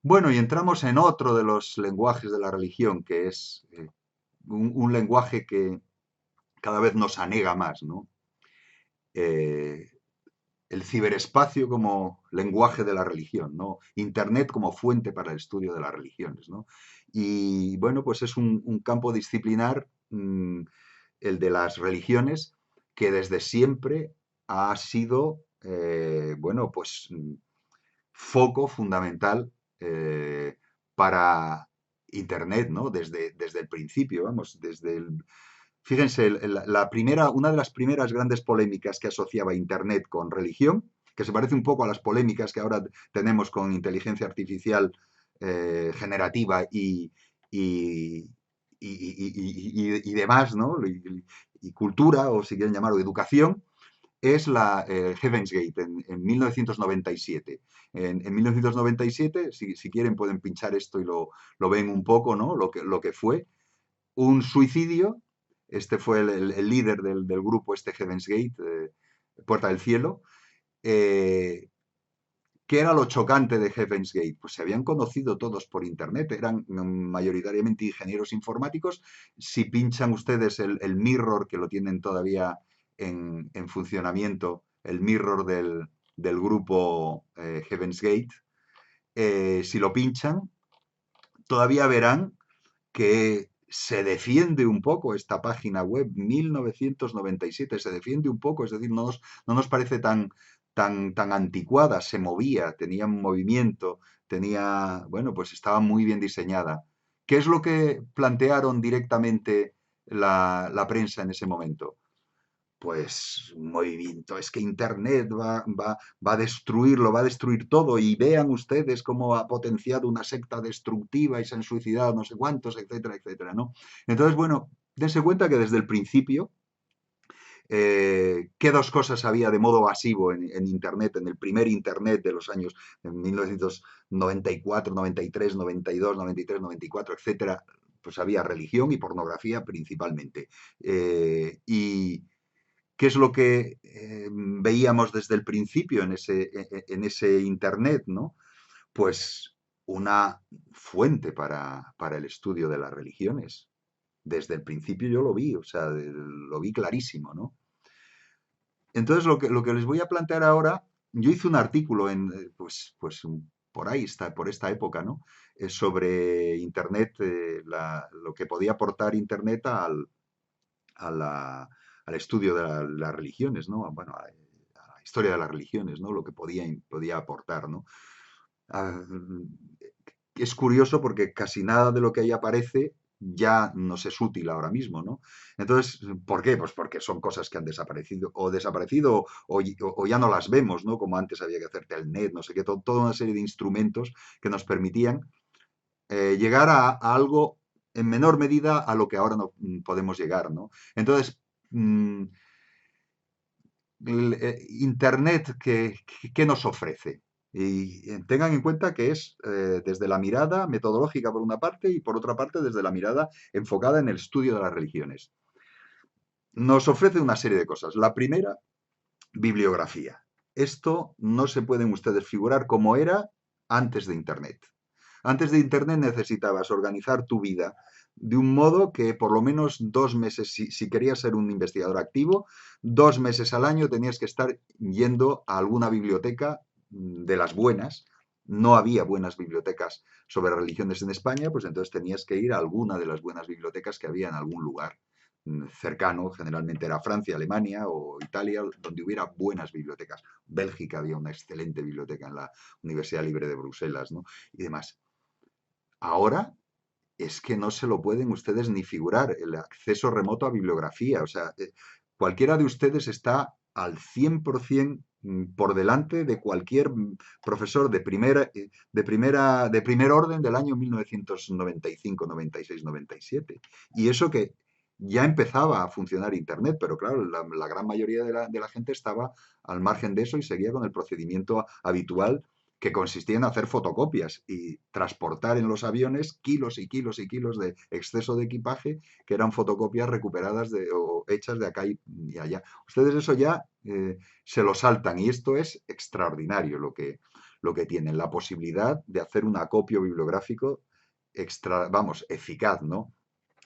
Bueno, y entramos en otro de los lenguajes de la religión, que es un lenguaje que cada vez nos anega más, ¿no? Eh, el ciberespacio como lenguaje de la religión, ¿no? Internet como fuente para el estudio de las religiones, ¿no? Y bueno, pues es un campo disciplinar, el de las religiones, que desde siempre ha sido, bueno, pues foco fundamental para Internet, ¿no? Desde el principio, vamos, desde el... Fíjense, una de las primeras grandes polémicas que asociaba Internet con religión, que se parece un poco a las polémicas que ahora tenemos con inteligencia artificial generativa y demás, ¿no? Y cultura, o si quieren llamarlo educación, es la Heaven's Gate en 1997. En 1997, si quieren pueden pinchar esto y lo ven un poco, ¿no? Lo que fue un suicidio. Este fue el líder del grupo, este Heaven's Gate, Puerta del Cielo. Eh, ¿Qué era lo chocante de Heaven's Gate? Pues se habían conocido todos por internet, eran mayoritariamente ingenieros informáticos. Si pinchan ustedes el mirror, que lo tienen todavía en funcionamiento, el mirror del grupo Heaven's Gate, si lo pinchan, todavía verán que se defiende un poco esta página web, 1997, se defiende un poco, es decir, no nos parece tan anticuada, se movía, tenía un movimiento, bueno, pues estaba muy bien diseñada. ¿Qué es lo que plantearon directamente la prensa en ese momento? Pues un movimiento, es que Internet va a destruirlo, va a destruir todo, y vean ustedes cómo ha potenciado una secta destructiva y se han suicidado no sé cuántos, etcétera, etcétera, ¿no? Entonces, bueno, dense cuenta que desde el principio, ¿qué dos cosas había de modo masivo en Internet, en el primer Internet de los años en 1994, 93, 92, 93, 94, etcétera? Pues había religión y pornografía principalmente. Y ¿qué es lo que veíamos desde el principio en ese Internet, ¿no? Pues una fuente para el estudio de las religiones. Desde el principio yo lo vi, o sea, lo vi clarísimo, ¿no? Entonces, lo que les voy a plantear ahora, yo hice un artículo pues por ahí está, por esta época, ¿no? Sobre Internet, lo que podía aportar Internet a la- al estudio de las religiones, ¿no? Bueno, a la historia de las religiones, ¿no? Lo que podía aportar, ¿no? Ah, es curioso porque casi nada de lo que ahí aparece ya nos es útil ahora mismo, ¿no? Entonces, ¿por qué? Pues porque son cosas que han desaparecido o ya no las vemos, ¿no? Como antes había que hacer telnet, no sé qué, toda una serie de instrumentos que nos permitían llegar a algo en menor medida a lo que ahora no podemos llegar, ¿no? Entonces, mm, Internet, ¿qué nos ofrece? Y tengan en cuenta que es desde la mirada metodológica por una parte y por otra parte desde la mirada enfocada en el estudio de las religiones. Nos ofrece una serie de cosas. La primera, bibliografía. Esto no se pueden ustedes figurar como era antes de Internet. Antes de Internet necesitabas organizar tu vida de un modo que por lo menos 2 meses, si querías ser un investigador activo, 2 meses al año tenías que estar yendo a alguna biblioteca de las buenas. No había buenas bibliotecas sobre religiones en España, pues entonces tenías que ir a alguna de las buenas bibliotecas que había en algún lugar cercano, generalmente era Francia, Alemania o Italia, donde hubiera buenas bibliotecas. Bélgica había una excelente biblioteca en la Universidad Libre de Bruselas, ¿no? Y demás. Ahora es que no se lo pueden ustedes ni figurar, el acceso remoto a bibliografía. O sea, cualquiera de ustedes está al 100% por delante de cualquier profesor de primer orden del año 1995, 96, 97. Y eso que ya empezaba a funcionar Internet, pero claro, la gran mayoría de la gente estaba al margen de eso y seguía con el procedimiento habitual, que consistía en hacer fotocopias y transportar en los aviones kilos y kilos y kilos de exceso de equipaje, que eran fotocopias recuperadas o hechas de acá y allá. Ustedes eso ya se lo saltan, y esto es extraordinario lo que tienen, la posibilidad de hacer un acopio bibliográfico extra, vamos, eficaz, ¿no?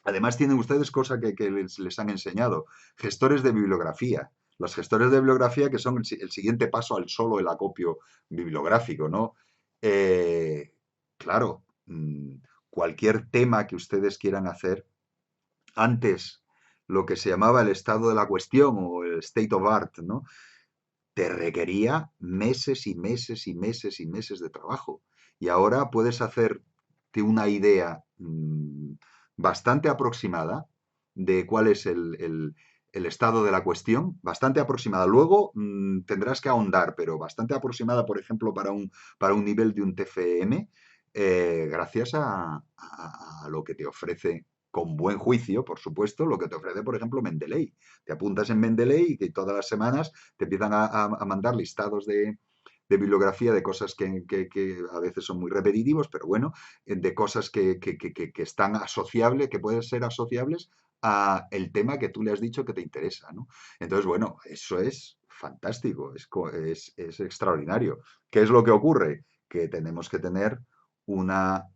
Además tienen ustedes cosa que les han enseñado, gestores de bibliografía. Los gestores de bibliografía que son el siguiente paso al solo el acopio bibliográfico, ¿no? Eh, claro, cualquier tema que ustedes quieran hacer, antes lo que se llamaba el estado de la cuestión o el state of art, ¿no? Te requería meses y meses y meses y meses de trabajo. Y ahora puedes hacerte una idea bastante aproximada de cuál es el estado de la cuestión, bastante aproximada. Luego tendrás que ahondar, pero bastante aproximada, por ejemplo, para un nivel de un TFM, gracias a lo que te ofrece, con buen juicio, por supuesto, lo que te ofrece, por ejemplo, Mendeley. Te apuntas en Mendeley y que todas las semanas te empiezan a mandar listados de bibliografía de cosas que a veces son muy repetitivos, pero bueno, de cosas que están asociables, que pueden ser asociables a el tema que tú le has dicho que te interesa, ¿no? Entonces, bueno, eso es fantástico, es extraordinario. ¿Qué es lo que ocurre? Que tenemos que tener una,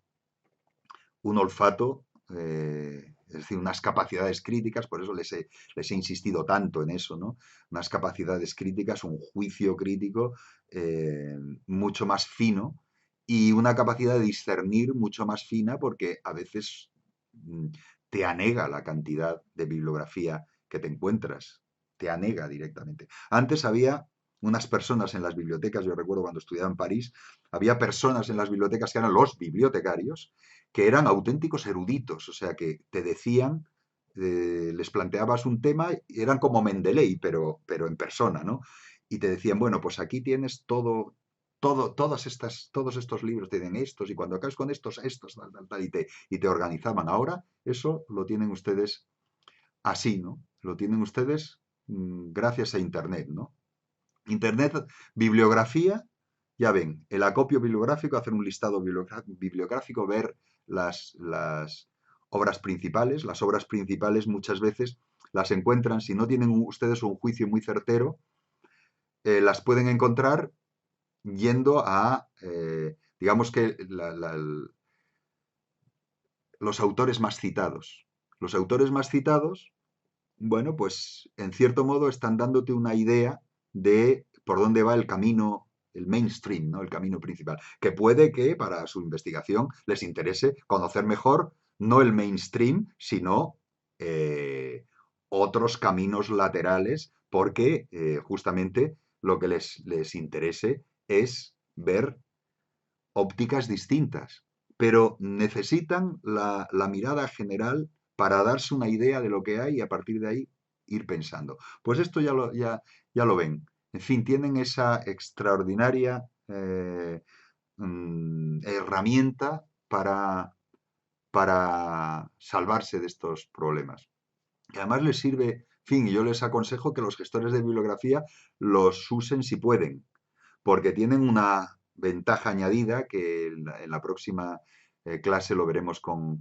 un olfato, es decir, unas capacidades críticas, por eso les he insistido tanto en eso, ¿no? Unas capacidades críticas, un juicio crítico eh, mucho más fino y una capacidad de discernir mucho más fina porque a veces mm, te anega la cantidad de bibliografía que te encuentras, te anega directamente. Antes había unas personas en las bibliotecas, yo recuerdo cuando estudiaba en París, había personas en las bibliotecas que eran los bibliotecarios, que eran auténticos eruditos, o sea, que te decían, les planteabas un tema, eran como Mendeley, pero en persona, ¿no? Y te decían, bueno, pues aquí tienes todos estos libros tienen estos, y cuando acabes con estos, tal, tal, tal, y te organizaban. Ahora eso lo tienen ustedes así, ¿no? Lo tienen ustedes gracias a Internet, ¿no? Internet, bibliografía, ya ven, el acopio bibliográfico, hacer un listado bibliográfico, ver las obras principales. Las obras principales muchas veces las encuentran, si no tienen ustedes un juicio muy certero, las pueden encontrar yendo digamos que los autores más citados. Los autores más citados, bueno, pues en cierto modo están dándote una idea de por dónde va el camino, el mainstream, ¿no? El camino principal. Que puede que para su investigación les interese conocer mejor no el mainstream, sino otros caminos laterales, porque justamente lo que les interese es ver ópticas distintas, pero necesitan la mirada general para darse una idea de lo que hay y a partir de ahí ir pensando. Pues esto ya lo ven. En fin, tienen esa extraordinaria herramienta para salvarse de estos problemas. Y además les sirve, en fin, yo les aconsejo que los gestores de bibliografía los usen si pueden, porque tienen una ventaja añadida que en la próxima clase lo veremos con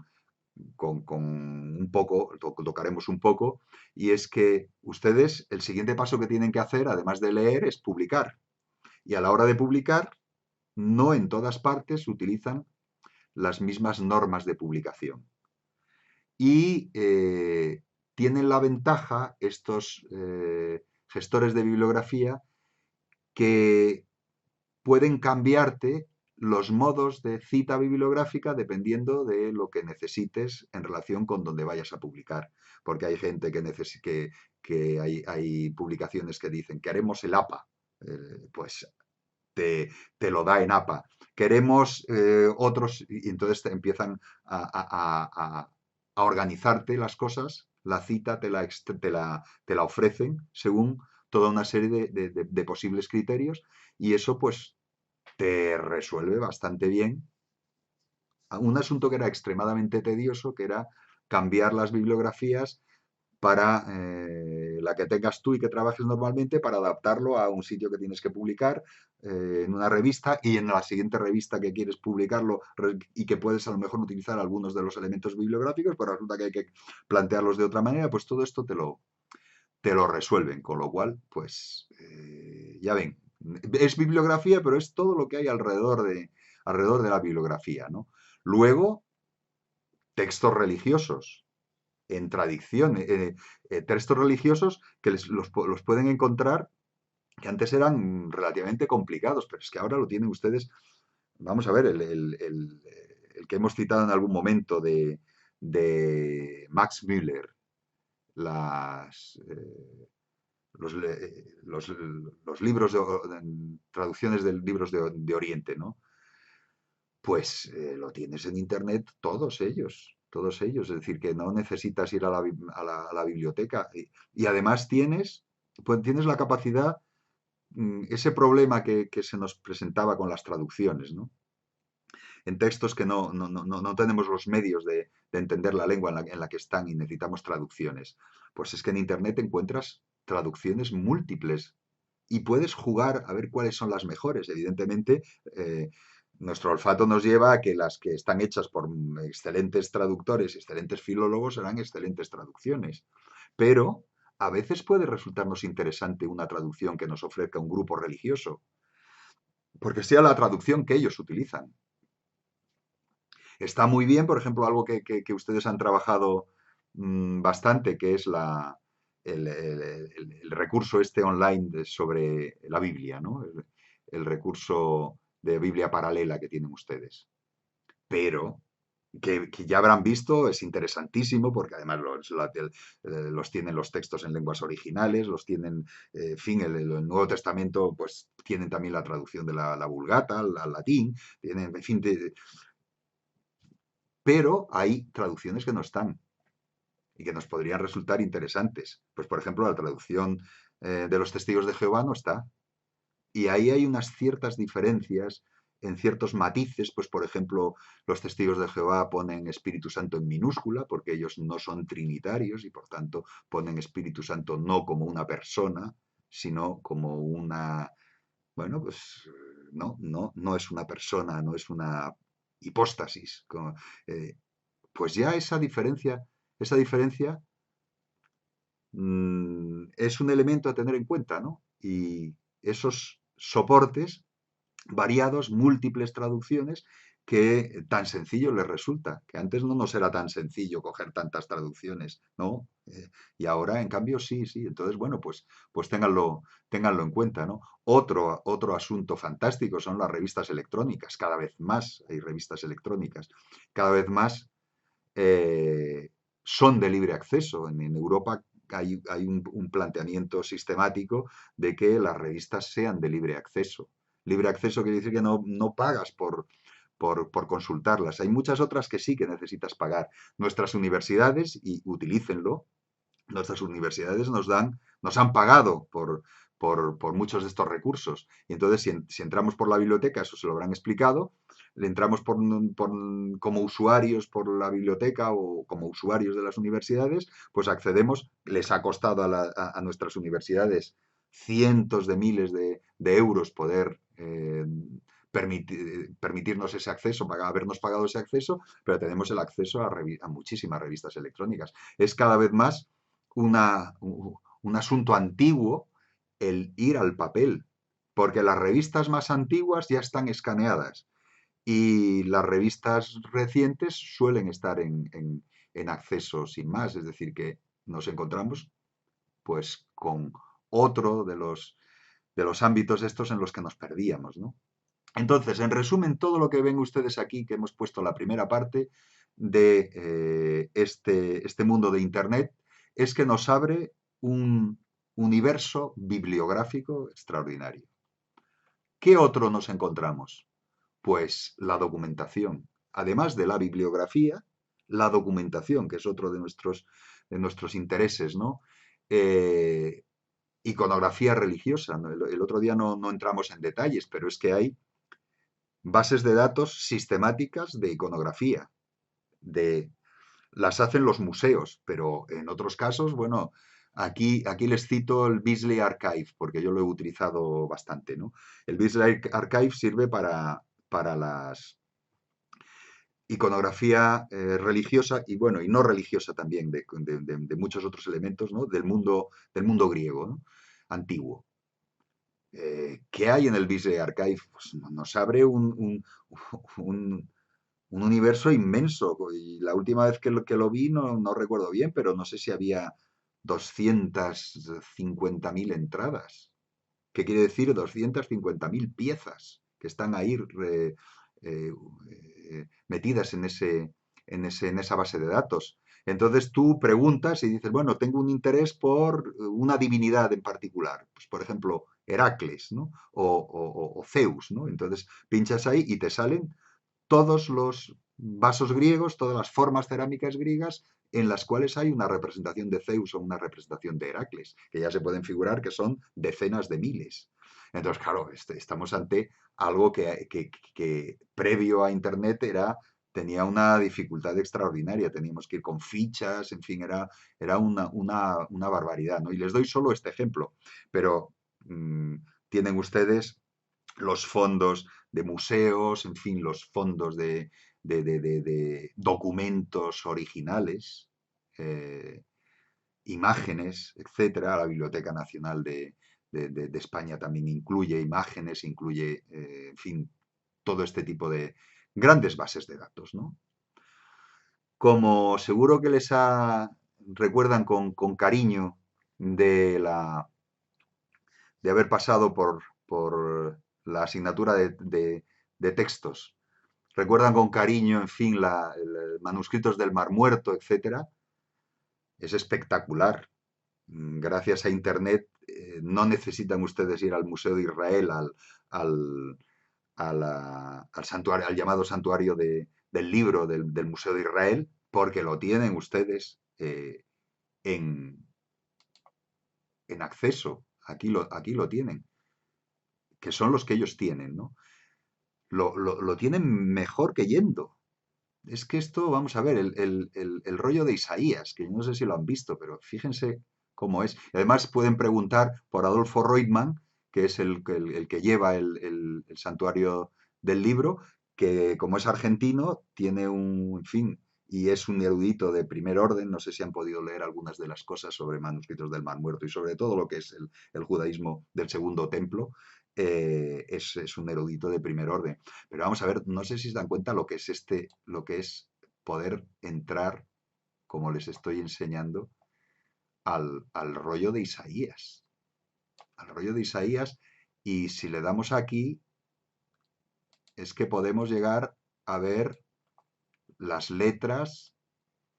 un poco, tocaremos un poco, y es que ustedes el siguiente paso que tienen que hacer, además de leer, es publicar. Y a la hora de publicar, no en todas partes utilizan las mismas normas de publicación. Y tienen la ventaja estos gestores de bibliografía que pueden cambiarte los modos de cita bibliográfica dependiendo de lo que necesites en relación con donde vayas a publicar. Porque hay gente que hay publicaciones que dicen que haremos el APA, pues te lo da en APA. Queremos otros, y entonces te empiezan a organizarte las cosas, la cita te la ofrecen según toda una serie de posibles criterios y eso pues te resuelve bastante bien un asunto que era extremadamente tedioso, que era cambiar las bibliografías para la que tengas tú y que trabajes normalmente para adaptarlo a un sitio que tienes que publicar en una revista y en la siguiente revista que quieres publicarlo y que puedes a lo mejor utilizar algunos de los elementos bibliográficos, pero resulta que hay que plantearlos de otra manera, pues todo esto te lo resuelven, con lo cual, pues ya ven, Es bibliografía, pero es todo lo que hay alrededor de la bibliografía, ¿no? Luego, textos religiosos en tradición, textos religiosos que los pueden encontrar, que antes eran relativamente complicados, pero es que ahora lo tienen ustedes. Vamos a ver, el que hemos citado en algún momento de Max Müller, las, los libros, traducciones de libros de Oriente, ¿no? Pues lo tienes en Internet todos ellos. Es decir, que no necesitas ir a la biblioteca. Y además tienes la capacidad, ese problema que se nos presentaba con las traducciones, ¿no? En textos que no tenemos los medios de entender la lengua en la que están y necesitamos traducciones. Pues es que en Internet encuentras traducciones múltiples y puedes jugar a ver cuáles son las mejores. Evidentemente, eh, nuestro olfato nos lleva a que las que están hechas por excelentes traductores, excelentes filólogos, serán excelentes traducciones. Pero a veces puede resultarnos interesante una traducción que nos ofrezca un grupo religioso, porque sea la traducción que ellos utilizan. Está muy bien, por ejemplo, algo que ustedes han trabajado bastante, que es el recurso este online sobre la Biblia, ¿no? El recurso de Biblia paralela que tienen ustedes. Pero que ya habrán visto, es interesantísimo porque además los tienen los textos en lenguas originales, los tienen, en fin, el Nuevo Testamento, pues tienen también la traducción de la Vulgata al latín, tienen, en fin, pero hay traducciones que no están y que nos podrían resultar interesantes. Pues, por ejemplo, la traducción de los testigos de Jehová no está. Y ahí hay unas ciertas diferencias en ciertos matices, pues por ejemplo, los testigos de Jehová ponen Espíritu Santo en minúscula porque ellos no son trinitarios y por tanto ponen Espíritu Santo no como una persona, sino como una, bueno, pues no es una persona, no es una hipóstasis. Pues ya esa diferencia es un elemento a tener en cuenta, ¿no? Y esos soportes variados, múltiples traducciones, que tan sencillo les resulta, que antes no nos era tan sencillo coger tantas traducciones, ¿no? Y ahora, en cambio, sí, sí. Entonces, bueno, pues ténganlo en cuenta, ¿no? Otro asunto fantástico son las revistas electrónicas. Cada vez más hay revistas electrónicas. Cada vez más eh, son de libre acceso. En Europa hay un planteamiento sistemático de que las revistas sean de libre acceso. Libre acceso quiere decir que no pagas por consultarlas. Hay muchas otras que sí que necesitas pagar. Nuestras universidades, y utilícenlo, nuestras universidades nos han pagado por muchos de estos recursos. Y entonces, si entramos por la biblioteca, eso se lo habrán explicado, le entramos como usuarios por la biblioteca o como usuarios de las universidades, pues accedemos, les ha costado a nuestras universidades cientos de miles de euros poder permitirnos ese acceso, habernos pagado ese acceso, pero tenemos el acceso a muchísimas revistas electrónicas. Es cada vez más un asunto antiguo el ir al papel, porque las revistas más antiguas ya están escaneadas y las revistas recientes suelen estar en acceso sin más, es decir, que nos encontramos pues con otro de los ámbitos estos en los que nos perdíamos, ¿no? Entonces, en resumen, todo lo que ven ustedes aquí, que hemos puesto la primera parte de este mundo de Internet, es que nos abre un universo bibliográfico extraordinario. ¿Qué otro nos encontramos? Pues la documentación. Además de la bibliografía, la documentación, que es otro de nuestros intereses, ¿no? Eh, Iconografía religiosa, ¿no? El otro día no entramos en detalles, pero es que hay bases de datos sistemáticas de iconografía. Las hacen los museos, pero en otros casos, bueno, aquí les cito el Beasley Archive, porque yo lo he utilizado bastante, ¿no? El Beasley Archive sirve para las iconografía religiosa y bueno, y no religiosa también, de muchos otros elementos, ¿no? Del mundo griego, ¿no? Antiguo. ¿Qué hay en el Visual Archive? Pues nos abre un- un universo inmenso. Y la última vez que lo vi no recuerdo bien, pero no sé si había 250.000 entradas. ¿Qué quiere decir 250.000 piezas que están ahí eh, metidas en esa base de datos? Entonces tú preguntas y dices, bueno, tengo un interés por una divinidad en particular, pues por ejemplo, Heracles, ¿no? O Zeus, ¿no? Entonces pinchas ahí y te salen todos los vasos griegos, todas las formas cerámicas griegas en las cuales hay una representación de Zeus o una representación de Heracles, que ya se pueden figurar que son decenas de miles. Entonces, claro, estamos ante algo que previo a Internet tenía una dificultad extraordinaria, teníamos que ir con fichas, en fin, era una barbaridad, ¿no? Y les doy solo este ejemplo, pero tienen ustedes los fondos de museos, en fin, los fondos de documentos originales, eh, imágenes, etcétera. La Biblioteca Nacional de España también incluye imágenes, incluye, en fin, todo este tipo de grandes bases de datos, ¿no? Como seguro que recuerdan con cariño de de haber pasado por la asignatura de textos. Recuerdan con cariño, en fin, manuscritos del Mar Muerto, etcétera. Es espectacular. Gracias a Internet no necesitan ustedes ir al Museo de Israel, al, al santuario, al llamado santuario del libro del Museo de Israel, porque lo tienen ustedes en, en acceso. Aquí lo tienen, que son los que ellos tienen, ¿no? Lo tienen mejor que yendo. Es que esto, vamos a ver, el rollo de Isaías, que yo no sé si lo han visto, pero fíjense cómo es. Además, pueden preguntar por Adolfo Reutemann, que es el que lleva el santuario del libro, que como es argentino, tiene en fin, y es un erudito de primer orden. No sé si han podido leer algunas de las cosas sobre manuscritos del Mar Muerto y sobre todo lo que es el judaísmo del Segundo Templo. Es un erudito de primer orden. Pero vamos a ver, no sé si se dan cuenta lo que es poder entrar, como les estoy enseñando, al rollo de Isaías. Al rollo de Isaías. Y si le damos aquí, es que podemos llegar a ver las letras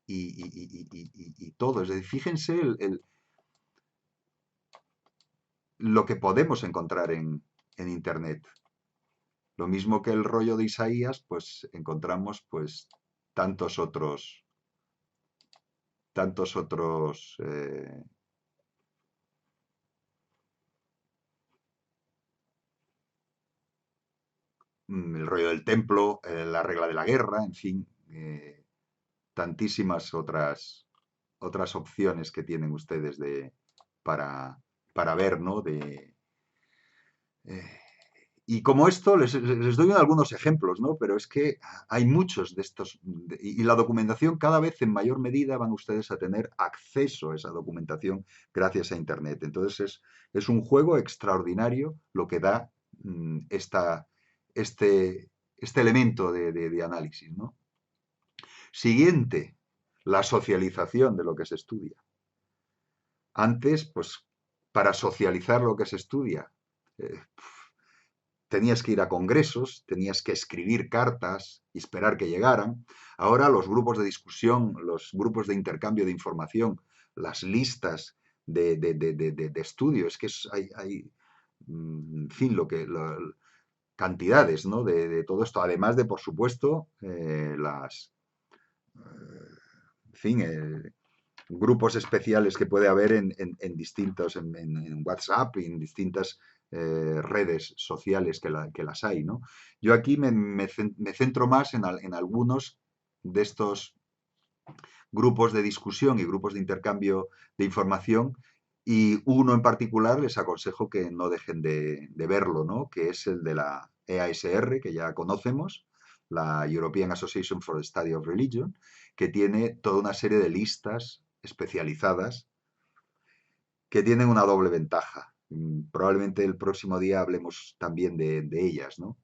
y todo. Es decir, fíjense lo que podemos encontrar en Internet. Lo mismo que el rollo de Isaías, pues encontramos pues tantos otros tantos otros, el rollo del templo, la regla de la guerra, en fin, tantísimas otras opciones que tienen ustedes para, para ver, ¿no? Eh, y como esto, les doy algunos ejemplos, ¿no? Pero es que hay muchos de estos, y la documentación cada vez en mayor medida van ustedes a tener acceso a esa documentación gracias a Internet. Entonces es un juego extraordinario lo que da este elemento de análisis, ¿no? Siguiente, la socialización de lo que se estudia. Antes, pues, para socializar lo que se estudia, eh, tenías que ir a congresos, tenías que escribir cartas y esperar que llegaran. Ahora los grupos de discusión, los grupos de intercambio de información, las listas de estudio, es que hay, en fin, cantidades, ¿no? De todo esto, además de, por supuesto, en fin, grupos especiales que puede haber en distintos, en WhatsApp y en distintas redes sociales que las hay, ¿no? Yo aquí me centro más en algunos de estos grupos de discusión y grupos de intercambio de información y uno en particular les aconsejo que no dejen de verlo, ¿no? Que es el de la EASR, que ya conocemos, la European Association for the Study of Religion, que tiene toda una serie de listas especializadas que tienen una doble ventaja. Probablemente el próximo día hablemos también de ellas, ¿no?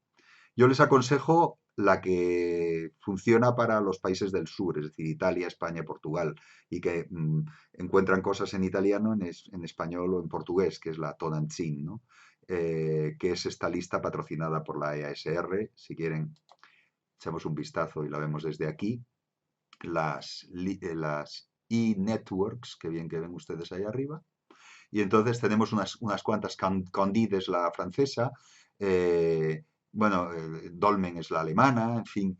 Yo les aconsejo la que funciona para los países del sur, es decir, Italia, España, Portugal, y que encuentran cosas en italiano, en español o en portugués, que es la Todancin, ¿no? Que es esta lista patrocinada por la EASR. Si quieren, echamos un vistazo y la vemos desde aquí. Las e-networks, que bien que ven ustedes ahí arriba. Y entonces tenemos unas cuantas, Candides, la francesa, eh, bueno, Dolmen es la alemana, en fin.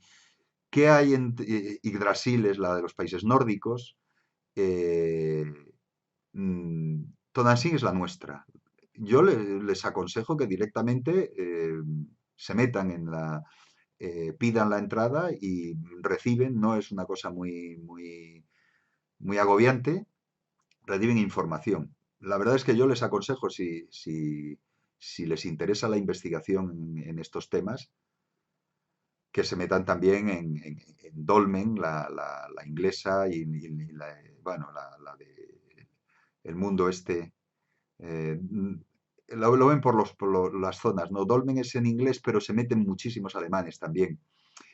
¿Qué hay en Yggdrasil es la de los países nórdicos? Eh, mm, Todansing es la nuestra. Yo les aconsejo que directamente se metan pidan la entrada y reciben, no es una cosa muy agobiante, reciben información. La verdad es que yo les aconsejo, si les interesa la investigación en estos temas, que se metan también en Dolmen, la inglesa, bueno, la de el mundo este. eh, lo ven por las zonas, ¿no? Dolmen es en inglés, pero se meten muchísimos alemanes también,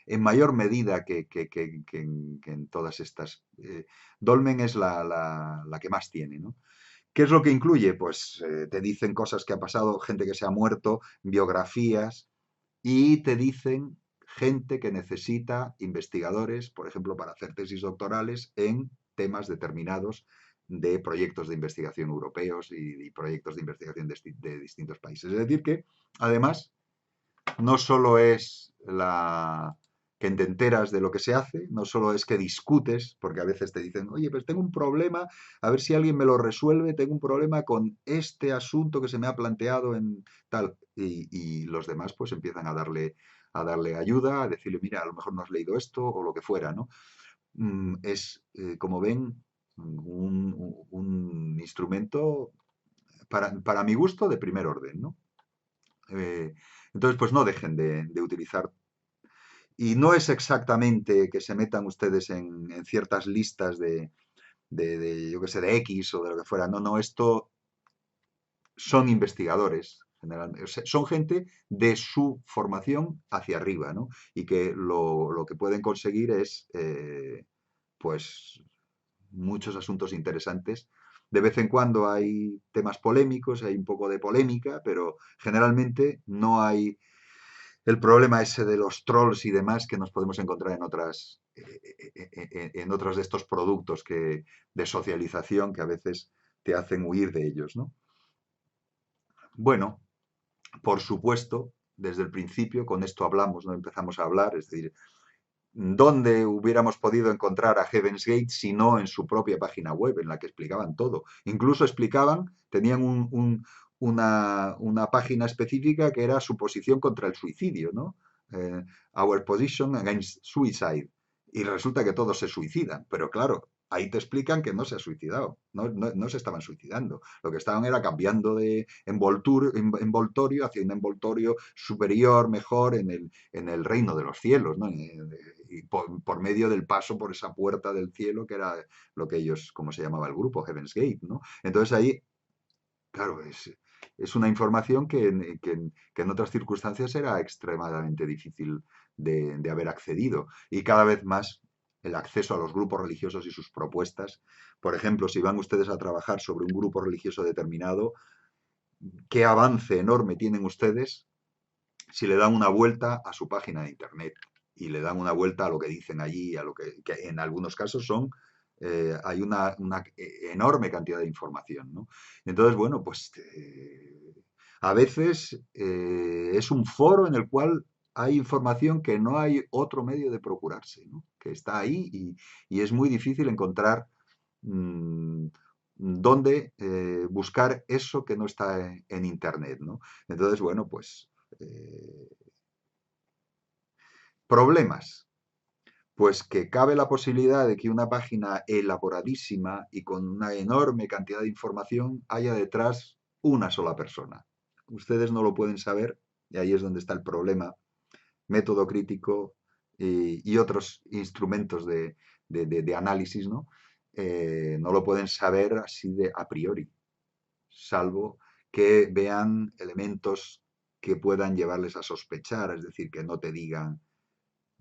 en mayor medida que en todas estas. Dolmen es la que más tiene, ¿no? ¿Qué es lo que incluye? Pues te dicen cosas que ha pasado, gente que se ha muerto, biografías, y te dicen gente que necesita investigadores, por ejemplo, para hacer tesis doctorales en temas determinados de proyectos de investigación europeos y proyectos de investigación de distintos países. Es decir, que además no solo es que te enteras de lo que se hace, no solo es que discutes, porque a veces te dicen, oye, pues tengo un problema, a ver si alguien me lo resuelve, tengo un problema con este asunto que se me ha planteado en tal, y los demás pues empiezan a darle ayuda, a decirle, mira, a lo mejor no has leído esto o lo que fuera, ¿no? Es, como ven, un instrumento para mi gusto de primer orden, ¿no? Eh, entonces, pues no dejen de utilizar. Y no es exactamente que se metan ustedes en ciertas listas yo qué sé, de X o de lo que fuera. No, no, esto son investigadores, generalmente. O sea, son gente de su formación hacia arriba, ¿no? Y que lo que pueden conseguir es, pues, muchos asuntos interesantes. De vez en cuando hay temas polémicos, hay un poco de polémica, pero generalmente no hay el problema ese de los trolls y demás que nos podemos encontrar en otros de estos productos de socialización que a veces te hacen huir de ellos, ¿no? Bueno, por supuesto, desde el principio, con esto hablamos, ¿no? Empezamos a hablar, es decir, ¿dónde hubiéramos podido encontrar a Heaven's Gate si no en su propia página web, en la que explicaban todo? Incluso tenían una página específica que era su posición contra el suicidio, ¿no? Our position against suicide. Y resulta que todos se suicidan, pero claro, ahí te explican que no se ha suicidado, no se estaban suicidando. Lo que estaban era cambiando de envoltorio hacia un envoltorio superior, mejor, en el reino de los cielos, ¿no? Y por medio del paso por esa puerta del cielo, que era lo que ellos, como se llamaba el grupo, Heaven's Gate, ¿no? Entonces ahí, claro, es una información que en otras circunstancias era extremadamente difícil de haber accedido. Y cada vez más el acceso a los grupos religiosos y sus propuestas. Por ejemplo, si van ustedes a trabajar sobre un grupo religioso determinado, ¿qué avance enorme tienen ustedes si le dan una vuelta a su página de internet y le dan una vuelta a lo que dicen allí, a lo que en algunos casos hay una enorme cantidad de información, ¿no? Entonces, bueno, pues a veces es un foro en el cual hay información que no hay otro medio de procurarse, ¿no? Que está ahí y es muy difícil encontrar mm, dónde buscar eso que no está en Internet, ¿no? Entonces, bueno, pues eh, problemas. Pues que cabe la posibilidad de que una página elaboradísima y con una enorme cantidad de información haya detrás una sola persona. Ustedes no lo pueden saber y ahí es donde está el problema. Método crítico y otros instrumentos de análisis, ¿no? No lo pueden saber así de a priori, salvo que vean elementos que puedan llevarles a sospechar, es decir, que no te digan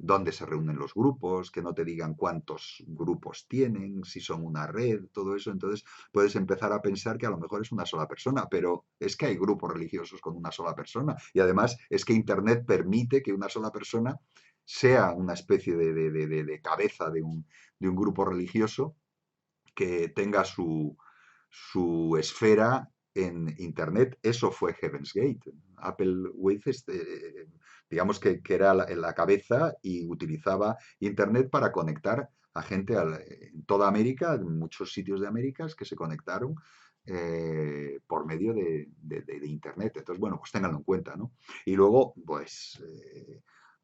dónde se reúnen los grupos, que no te digan cuántos grupos tienen, si son una red, todo eso. Entonces puedes empezar a pensar que a lo mejor es una sola persona, pero es que hay grupos religiosos con una sola persona. Y además es que Internet permite que una sola persona sea una especie de cabeza de un grupo religioso que tenga su esfera en Internet. Eso fue Heaven's Gate. Apple With, digamos que era la cabeza y utilizaba Internet para conectar a gente en toda América, en muchos sitios de América que se conectaron por medio de Internet. Entonces, bueno, pues ténganlo en cuenta, ¿no? Y luego, pues,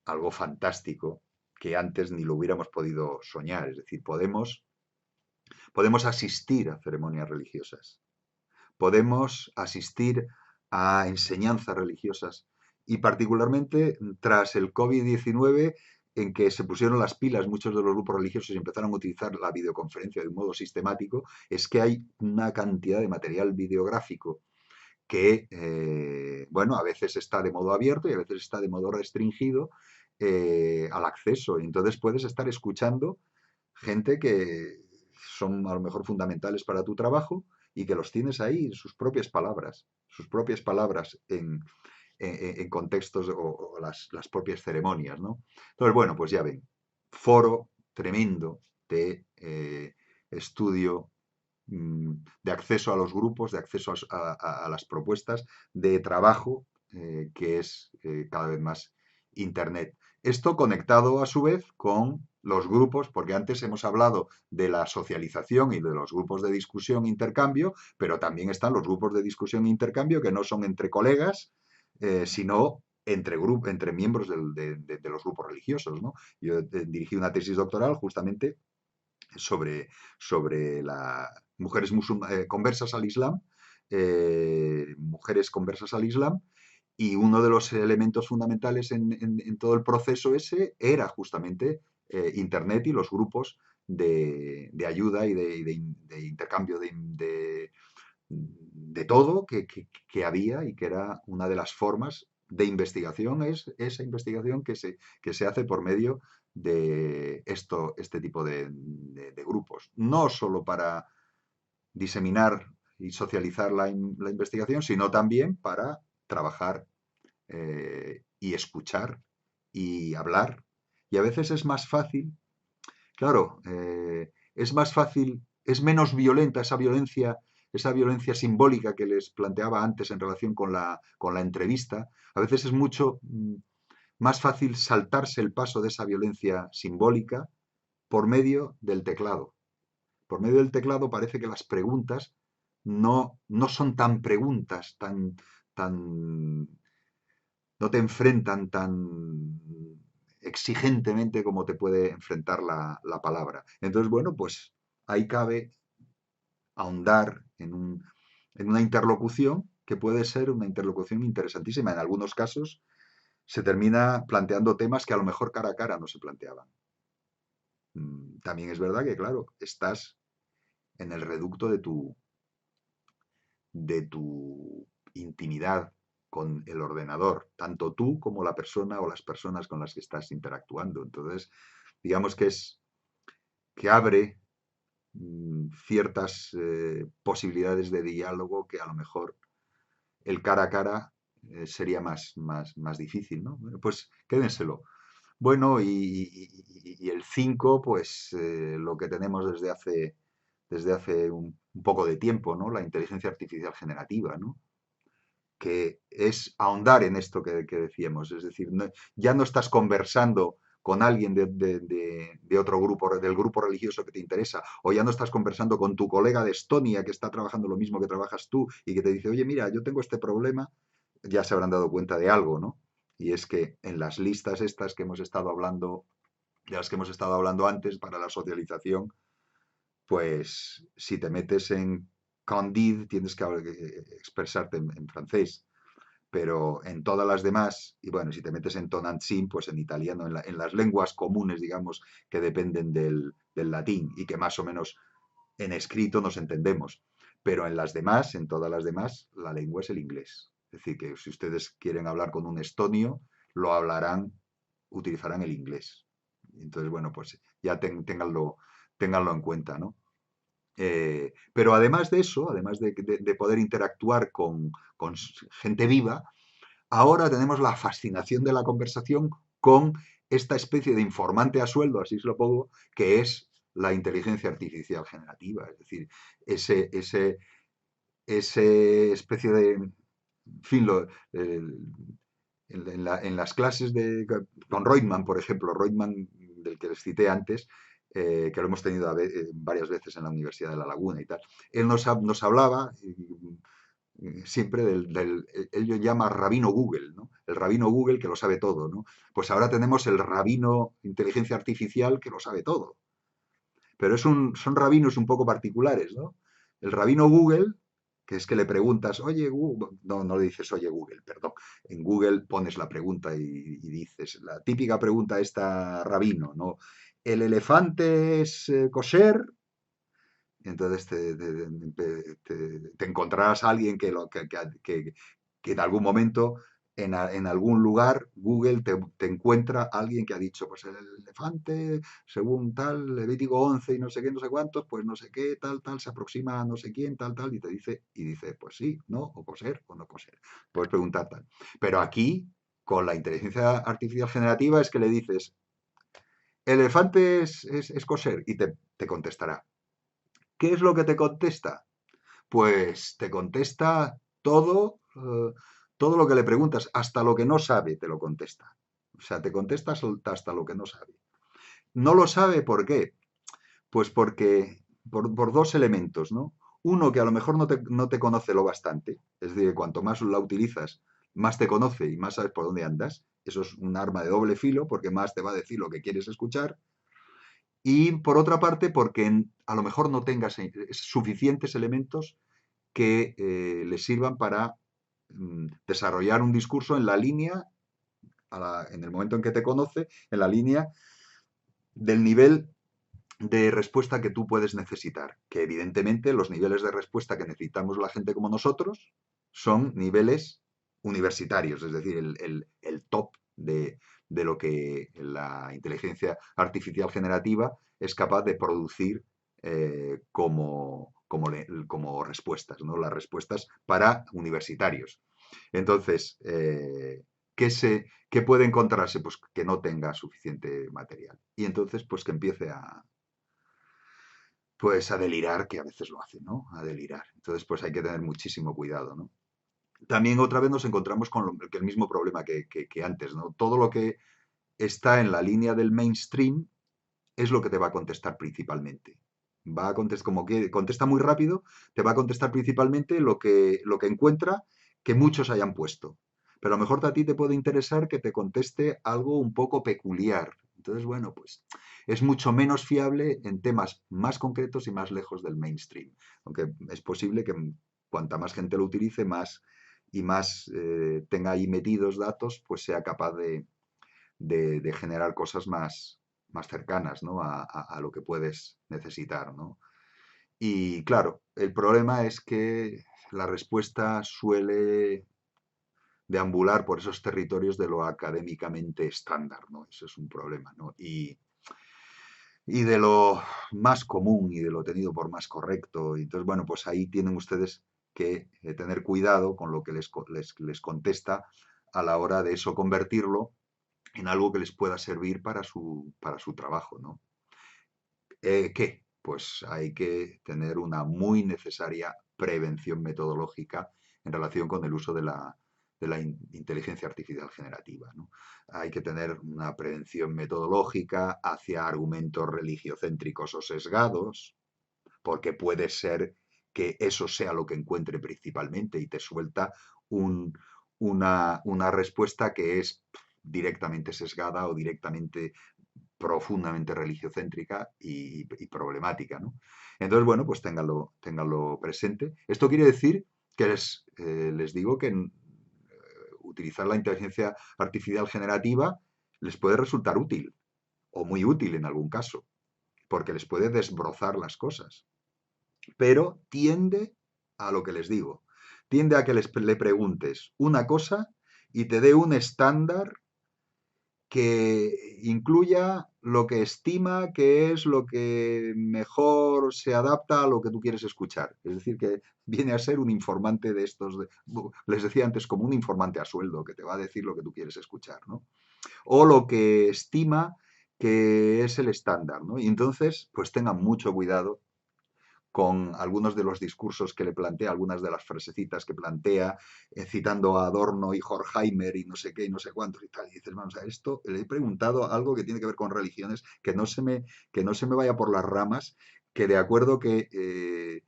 algo fantástico que antes ni lo hubiéramos podido soñar. Es decir, podemos asistir a ceremonias religiosas, podemos asistir a enseñanzas religiosas y particularmente tras el COVID-19 en que se pusieron las pilas muchos de los grupos religiosos y empezaron a utilizar la videoconferencia de un modo sistemático, es que hay una cantidad de material videográfico que, bueno, a veces está de modo abierto y a veces está de modo restringido al acceso. Y entonces puedes estar escuchando gente que son a lo mejor fundamentales para tu trabajo y que los tienes ahí, sus propias palabras en contextos o las propias ceremonias, ¿no? Entonces, bueno, pues ya ven, foro tremendo de estudio, de acceso a los grupos, de acceso a las propuestas, de trabajo, que es cada vez más Internet. Esto conectado a su vez con los grupos, porque antes hemos hablado de la socialización y de los grupos de discusión e intercambio, pero también están los grupos de discusión e intercambio que no son entre colegas, sino entre miembros de los grupos religiosos, ¿no? Yo dirigí una tesis doctoral justamente sobre las mujeres conversas al Islam, mujeres conversas al Islam, y uno de los elementos fundamentales en todo el proceso ese era justamente Internet y los grupos de ayuda y de intercambio de todo que había y que era una de las formas de investigación, es esa investigación que se hace por medio de este tipo de grupos. No solo para diseminar y socializar la investigación, sino también para trabajar y escuchar y hablar. Y a veces es más fácil, claro, es más fácil, es menos violenta esa violencia simbólica que les planteaba antes en relación con la entrevista. A veces es mucho más fácil saltarse el paso de esa violencia simbólica por medio del teclado. Por medio del teclado parece que las preguntas no son tan preguntas, tan, no te enfrentan tan exigentemente como te puede enfrentar la palabra. Entonces, bueno, pues ahí cabe ahondar en una interlocución que puede ser una interlocución interesantísima. En algunos casos se termina planteando temas que a lo mejor cara a cara no se planteaban. También es verdad que, claro, estás en el reducto de tu intimidad con el ordenador, tanto tú como la persona o las personas con las que estás interactuando. Entonces, digamos que abre ciertas posibilidades de diálogo que a lo mejor el cara a cara sería más difícil, ¿no? Bueno, pues quédenselo. Bueno, y el 5 pues lo que tenemos desde hace un poco de tiempo, ¿no? La inteligencia artificial generativa, ¿no? Que es ahondar en esto que decíamos. Es decir, ya no estás conversando con alguien de otro grupo, del grupo religioso que te interesa, o ya no estás conversando con tu colega de Estonia que está trabajando lo mismo que trabajas tú y que te dice, oye, mira, yo tengo este problema, ya se habrán dado cuenta de algo, ¿no? Y es que en las listas estas que hemos estado hablando, de las que hemos estado hablando antes para la socialización, pues si te metes en Candide tienes que expresarte en francés, pero en todas las demás, y bueno, si te metes en Tonantzin, pues en italiano, en las lenguas comunes, digamos, que dependen del latín y que más o menos en escrito nos entendemos. pero en las demás, en todas las demás, la lengua es el inglés. Es decir, que si ustedes quieren hablar con un estonio, lo hablarán, utilizarán el inglés. Entonces, bueno, pues ya ténganlo en cuenta, ¿no? Pero además de eso, además de poder interactuar con gente viva, ahora tenemos la fascinación de la conversación con esta especie de informante a sueldo, así se lo pongo, que es la inteligencia artificial generativa. Es decir, ese especie de, en fin, en las clases con Reutemann, por ejemplo, Reutemann, del que les cité antes, que lo hemos tenido varias veces en la Universidad de La Laguna y tal, él nos hablaba siempre él lo llama rabino Google, ¿no? El rabino Google que lo sabe todo, ¿no? Pues ahora tenemos el rabino inteligencia artificial que lo sabe todo. Pero son rabinos un poco particulares, ¿no? El rabino Google, que es que le preguntas, oye Google, no le dices, oye Google, perdón. En Google pones la pregunta y dices, la típica pregunta esta rabino, ¿no? ¿El elefante es kosher? Entonces te encontrarás a alguien que en algún momento, en algún lugar, Google te encuentra a alguien que ha dicho, pues el elefante, según tal, Levítico 11 y no sé qué, no sé cuántos, pues no sé qué, tal, se aproxima a no sé quién, tal, y dice, pues sí, no, o coser, o no coser. Puedes preguntar tal. Pero aquí, con la inteligencia artificial generativa, es que le dices, el elefante es coser, y te contestará. ¿Qué es lo que te contesta? Pues te contesta todo lo que le preguntas, hasta lo que no sabe te lo contesta. O sea, te contesta hasta lo que no sabe. No lo sabe, ¿por qué? Pues porque, por dos elementos, ¿no? Uno, que a lo mejor no te conoce lo bastante, es decir, cuanto más la utilizas, más te conoce y más sabes por dónde andas. Eso es un arma de doble filo, porque más te va a decir lo que quieres escuchar. Y por otra parte, porque a lo mejor no tengas suficientes elementos que les sirvan para desarrollar un discurso en la línea, en el momento en que te conoce, en la línea del nivel de respuesta que tú puedes necesitar. Que evidentemente los niveles de respuesta que necesitamos la gente como nosotros son niveles universitarios, es decir, el top de lo que la inteligencia artificial generativa es capaz de producir como respuestas, ¿no? Las respuestas para universitarios. Entonces, ¿qué puede encontrarse? Pues que no tenga suficiente material. Y entonces, pues que empiece pues a delirar, que a veces lo hace, ¿no? A delirar. Entonces, pues hay que tener muchísimo cuidado, ¿no? También otra vez nos encontramos con el mismo problema que antes, ¿no? Todo lo que está en la línea del mainstream es lo que te va a contestar principalmente. Va a contestar, como que contesta muy rápido, te va a contestar principalmente lo que encuentra que muchos hayan puesto. Pero a lo mejor a ti te puede interesar que te conteste algo un poco peculiar. Entonces, bueno, pues es mucho menos fiable en temas más concretos y más lejos del mainstream. Aunque es posible que cuanta más gente lo utilice, más y más tenga ahí metidos datos, pues sea capaz de generar cosas más cercanas, ¿no? a lo que puedes necesitar, ¿no? Y claro, el problema es que la respuesta suele deambular por esos territorios de lo académicamente estándar, ¿no? Eso es un problema, ¿no? Y de lo más común y de lo tenido por más correcto. Y entonces, bueno, pues ahí tienen ustedes que tener cuidado con lo que les contesta a la hora de eso convertirlo en algo que les pueda servir para su trabajo, ¿no? ¿Qué? Pues hay que tener una muy necesaria prevención metodológica en relación con el uso de la inteligencia artificial generativa, ¿no? Hay que tener una prevención metodológica hacia argumentos religiocéntricos o sesgados, porque puede ser que eso sea lo que encuentre principalmente y te suelta una respuesta que es directamente sesgada o directamente profundamente religiocéntrica y problemática, ¿no? Entonces, bueno, pues ténganlo presente. Esto quiere decir que les digo que utilizar la inteligencia artificial generativa les puede resultar útil, o muy útil en algún caso, porque les puede desbrozar las cosas, pero tiende a lo que les digo. Tiende a que le preguntes una cosa y te dé un estándar que incluya lo que estima que es lo que mejor se adapta a lo que tú quieres escuchar. Es decir, que viene a ser un informante de estos, les decía antes, como un informante a sueldo, que te va a decir lo que tú quieres escuchar, ¿no? O lo que estima que es el estándar, ¿no? Y entonces, pues tengan mucho cuidado con algunos de los discursos que le plantea, algunas de las frasecitas que plantea, citando a Adorno y Horkheimer y no sé qué y no sé cuántos y tal. Y dices, vamos a esto, le he preguntado algo que tiene que ver con religiones, que no se me vaya por las ramas, que de acuerdo que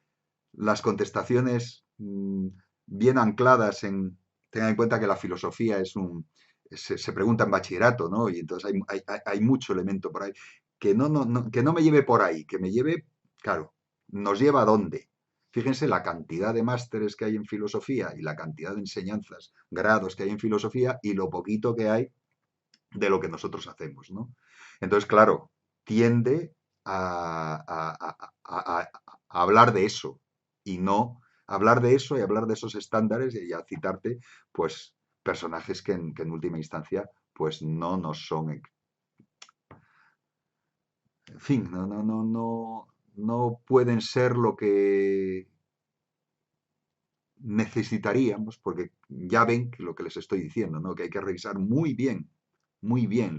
las contestaciones bien ancladas en, tengan en cuenta que la filosofía es un, se pregunta en bachillerato, ¿no? Y entonces hay mucho elemento por ahí, que no me lleve por ahí, que me lleve, claro, ¿nos lleva a dónde? Fíjense la cantidad de másteres que hay en filosofía y la cantidad de enseñanzas, grados que hay en filosofía y lo poquito que hay de lo que nosotros hacemos, ¿no? Entonces, claro, tiende a hablar de eso y no hablar de eso y hablar de esos estándares y a citarte, pues, personajes que en última instancia, pues, no nos son, en fin, no pueden ser lo que necesitaríamos, porque ya ven que lo que les estoy diciendo, ¿no? Que hay que revisar muy bien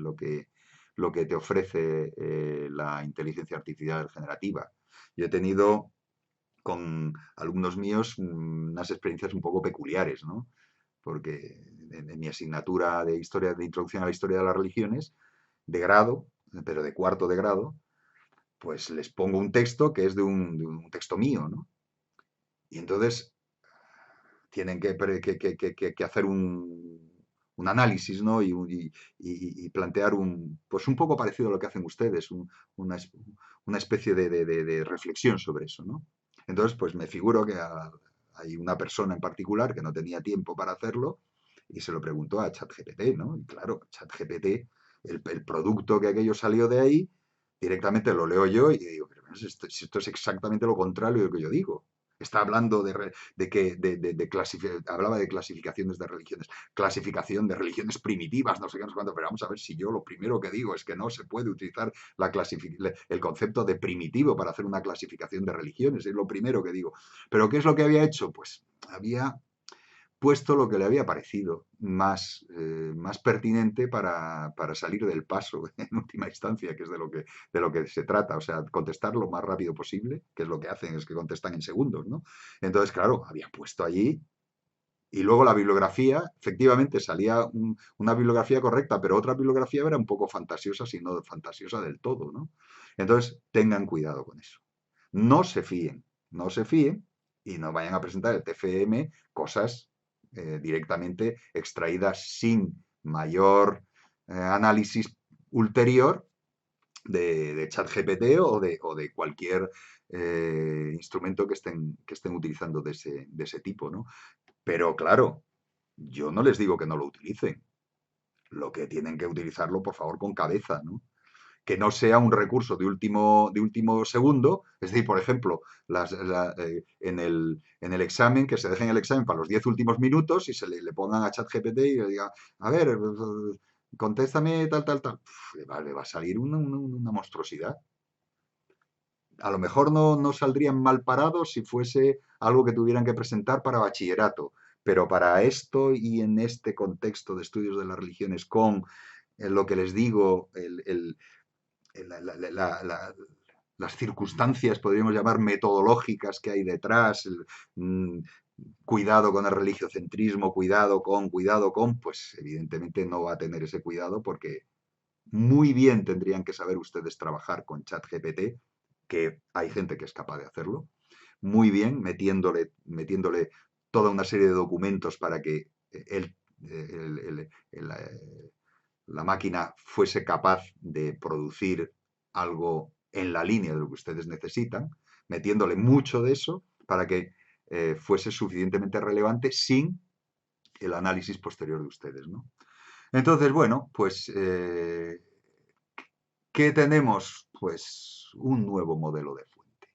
lo que te ofrece la inteligencia artificial generativa. Yo he tenido con alumnos míos unas experiencias un poco peculiares, ¿no? Porque en mi asignatura de historia, de introducción a la historia de las religiones, de grado, pero de cuarto de grado, pues les pongo un texto que es de un texto mío, ¿no? Y entonces tienen que hacer un análisis, ¿no? Y plantear pues un poco parecido a lo que hacen ustedes, una, una especie de reflexión sobre eso, ¿no? Entonces, pues me figuro que hay una persona en particular que no tenía tiempo para hacerlo y se lo preguntó a ChatGPT, ¿no? Y claro, ChatGPT, el producto que aquello salió de ahí, directamente lo leo yo y digo, pero esto es exactamente lo contrario de lo que yo digo. Está hablando de que hablaba de clasificaciones de religiones, clasificación de religiones primitivas, no sé qué, no sé cuánto, pero vamos a ver si yo lo primero que digo es que no se puede utilizar el concepto de primitivo para hacer una clasificación de religiones, es lo primero que digo. Pero ¿qué es lo que había hecho? Pues había puesto lo que le había parecido más pertinente para salir del paso en última instancia, que es de lo que se trata, o sea, contestar lo más rápido posible, que es lo que hacen, es que contestan en segundos, ¿no? Entonces, claro, había puesto allí y luego la bibliografía, efectivamente salía una bibliografía correcta, pero otra bibliografía era un poco fantasiosa, si no fantasiosa del todo, ¿no? Entonces, tengan cuidado con eso. No se fíen, no se fíen y no vayan a presentar el TFM cosas directamente extraídas sin mayor análisis ulterior de ChatGPT o de cualquier instrumento que estén utilizando de ese tipo, ¿no? Pero claro, yo no les digo que no lo utilicen. Lo que tienen que utilizarlo, por favor, con cabeza, ¿no? Que no sea un recurso de último segundo. Es decir, por ejemplo, en el examen, que se dejen el examen para los 10 últimos minutos y le pongan a ChatGPT y le diga, a ver, contéstame tal, tal, tal. Le va a salir una monstruosidad. A lo mejor no saldrían mal parados si fuese algo que tuvieran que presentar para bachillerato, pero para esto y en este contexto de estudios de las religiones con lo que les digo, las circunstancias, podríamos llamar, metodológicas que hay detrás, mm, cuidado con el religiocentrismo, cuidado con, pues evidentemente no va a tener ese cuidado porque muy bien tendrían que saber ustedes trabajar con ChatGPT, que hay gente que es capaz de hacerlo, muy bien, metiéndole toda una serie de documentos para que él, el- el- el, la máquina fuese capaz de producir algo en la línea de lo que ustedes necesitan, metiéndole mucho de eso para que fuese suficientemente relevante sin el análisis posterior de ustedes, ¿no? Entonces, bueno, pues ¿qué tenemos? Pues un nuevo modelo de fuente.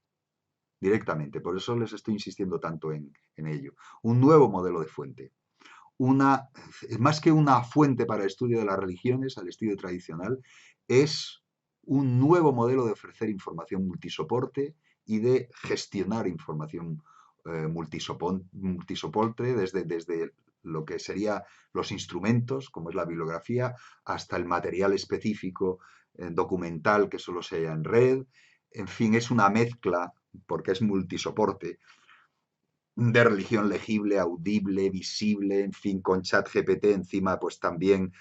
directamente. Por eso les estoy insistiendo tanto en ello. Un nuevo modelo de fuente. Una, más que una fuente para el estudio de las religiones al estilo tradicional, es un nuevo modelo de ofrecer información multisoporte y de gestionar información multisoporte desde lo que serían los instrumentos, como es la bibliografía, hasta el material específico documental que solo se halla en red. En fin, es una mezcla, porque es multisoporte, de religión legible, audible, visible, en fin, con ChatGPT encima, pues también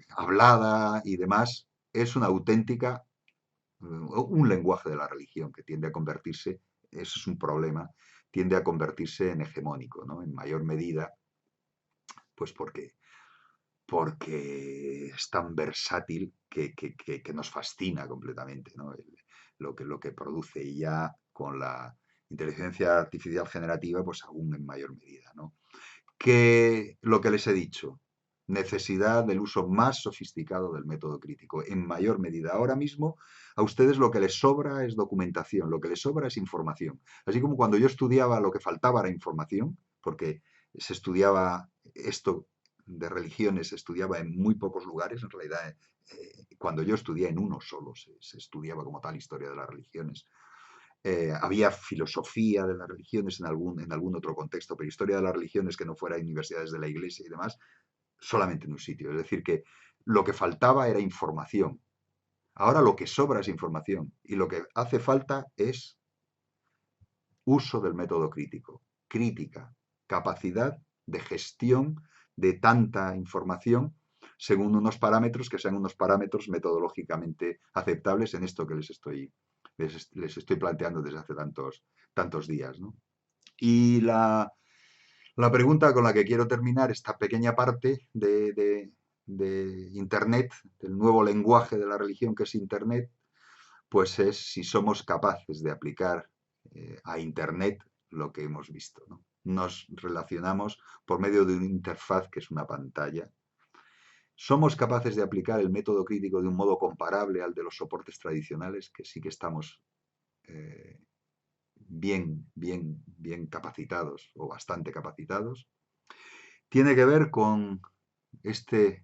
hablada y demás. Es una auténtica, un lenguaje de la religión que tiende a convertirse, eso es un problema, tiende a convertirse en hegemónico, ¿no? En mayor medida, pues porque es tan versátil que nos fascina completamente, ¿no? Lo que produce y ya con la inteligencia artificial generativa, pues aún en mayor medida, ¿no? Que lo que les he dicho, necesidad del uso más sofisticado del método crítico, en mayor medida. Ahora mismo a ustedes lo que les sobra es documentación, lo que les sobra es información. Así como cuando yo estudiaba lo que faltaba era información, porque se estudiaba esto de religiones, se estudiaba en muy pocos lugares, en realidad cuando yo estudié en uno solo se estudiaba como tal historia de las religiones. Había filosofía de las religiones en algún otro contexto, pero historia de las religiones que no fuera universidades de la iglesia y demás, solamente en un sitio. Es decir, que lo que faltaba era información. Ahora lo que sobra es información y lo que hace falta es uso del método crítico, crítica, capacidad de gestión de tanta información según unos parámetros que sean unos parámetros metodológicamente aceptables en esto que les estoy planteando desde hace tantos días, ¿no? Y la pregunta con la que quiero terminar esta pequeña parte de Internet, del nuevo lenguaje de la religión que es Internet, pues es si somos capaces de aplicar a Internet lo que hemos visto, ¿no? Nos relacionamos por medio de una interfaz que es una pantalla. ¿Somos capaces de aplicar el método crítico de un modo comparable al de los soportes tradicionales, que sí que estamos eh, bien capacitados o bastante capacitados? Tiene que ver con esta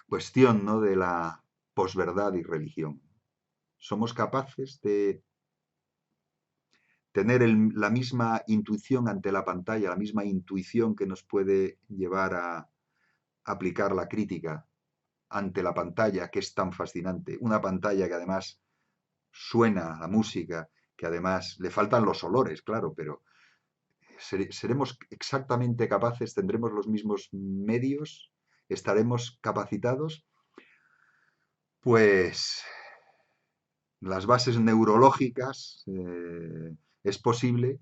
cuestión, ¿no?, de la posverdad y religión. ¿Somos capaces de tener la misma intuición ante la pantalla, la misma intuición que nos puede llevar a aplicar la crítica ante la pantalla, que es tan fascinante? Una pantalla que además suena a música, que además le faltan los olores, claro, pero seremos exactamente capaces, tendremos los mismos medios, estaremos capacitados. Pues las bases neurológicas, es posible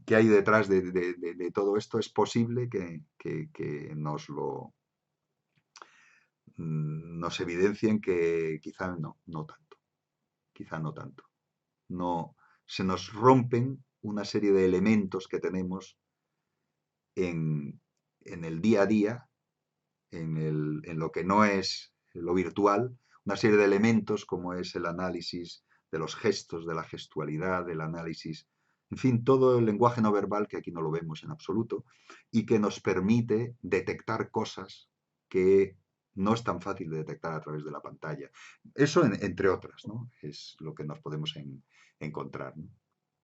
que hay detrás de todo esto, es posible que nos evidencien que quizá no tanto. No, se nos rompen una serie de elementos que tenemos en el día a día, en lo que no es lo virtual, una serie de elementos como es el análisis de los gestos, de la gestualidad, del análisis, en fin, todo el lenguaje no verbal que aquí no lo vemos en absoluto y que nos permite detectar cosas que no es tan fácil de detectar a través de la pantalla. Eso entre otras, ¿no? Es lo que nos podemos encontrar, ¿no?